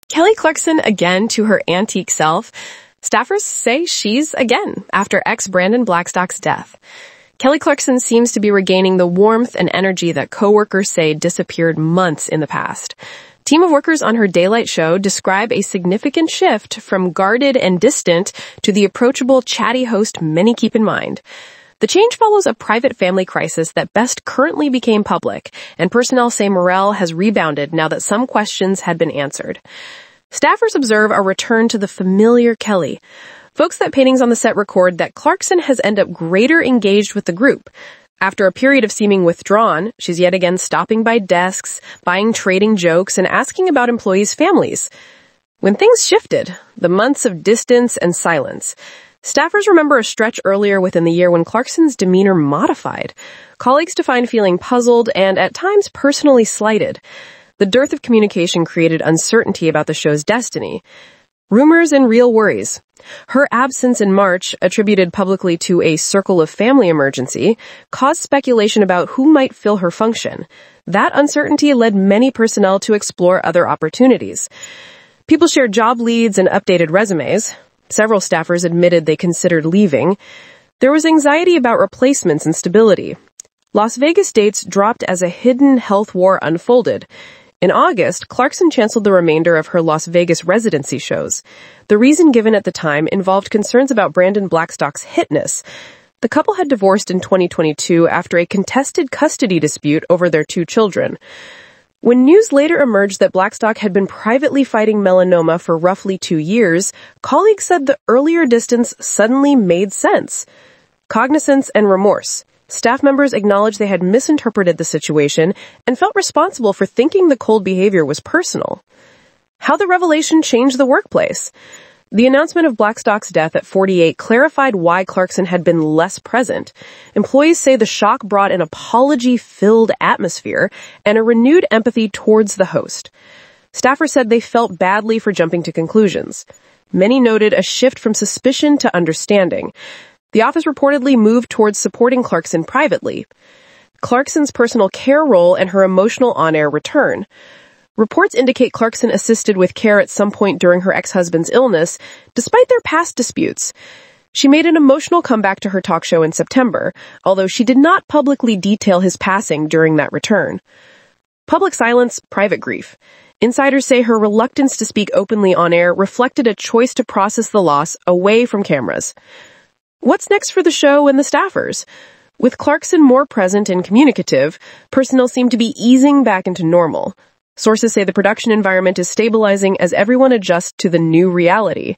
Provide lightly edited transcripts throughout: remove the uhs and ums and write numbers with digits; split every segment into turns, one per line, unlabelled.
Kelly Clarkson again to her antique self? Staffers say she's again after ex-Brandon Blackstock's death. Kelly Clarkson seems to be regaining the warmth and energy that coworkers say disappeared months in the past. Team of workers on her Daylight show describe a significant shift from guarded and distant to the approachable, chatty host many keep in mind. The change follows a private family crisis that best currently became public, and personnel say morale has rebounded now that some questions had been answered. Staffers observe a return to the familiar Kelly. Folks at paintings on the set record that Clarkson has ended up greater engaged with the group. After a period of seeming withdrawn, she's yet again stopping by desks, buying trading jokes, and asking about employees' families. When things shifted, the months of distance and silence, staffers remember a stretch earlier within the year when Clarkson's demeanor modified. Colleagues defined feeling puzzled and, at times, personally slighted. The dearth of communication created uncertainty about the show's destiny. Rumors and real worries. Her absence in March, attributed publicly to a circle of family emergency, caused speculation about who might fill her function. That uncertainty led many personnel to explore other opportunities. People shared job leads and updated resumes. Several staffers admitted they considered leaving. There was anxiety about replacements and stability. Las Vegas dates dropped as a hidden health war unfolded. In August, Clarkson canceled the remainder of her Las Vegas residency shows. The reason given at the time involved concerns about Brandon Blackstock's hitness. The couple had divorced in 2022 after a contested custody dispute over their 2 children. When news later emerged that Blackstock had been privately fighting melanoma for roughly 2 years, colleagues said the earlier distance suddenly made sense. Cognizance and remorse. Staff members acknowledged they had misinterpreted the situation and felt responsible for thinking the cold behavior was personal. How the revelation changed the workplace. The announcement of Blackstock's death at 48 clarified why Clarkson had been less present. Employees say the shock brought an apology-filled atmosphere and a renewed empathy towards the host. Staffers said they felt badly for jumping to conclusions. Many noted a shift from suspicion to understanding. The office reportedly moved towards supporting Clarkson privately. Clarkson's personal care role and her emotional on-air return. Reports indicate Clarkson assisted with care at some point during her ex-husband's illness, despite their past disputes. She made an emotional comeback to her talk show in September, although she did not publicly detail his passing during that return. Public silence, private grief. Insiders say her reluctance to speak openly on air reflected a choice to process the loss away from cameras. What's next for the show and the staffers? With Clarkson more present and communicative, personnel seem to be easing back into normal. Sources say the production environment is stabilizing as everyone adjusts to the new reality.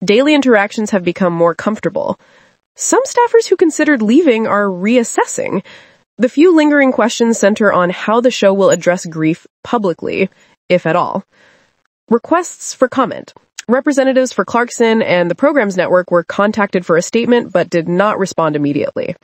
Daily interactions have become more comfortable. Some staffers who considered leaving are reassessing. The few lingering questions center on how the show will address grief publicly, if at all. Requests for comment. Representatives for Clarkson and the program's network were contacted for a statement but did not respond immediately.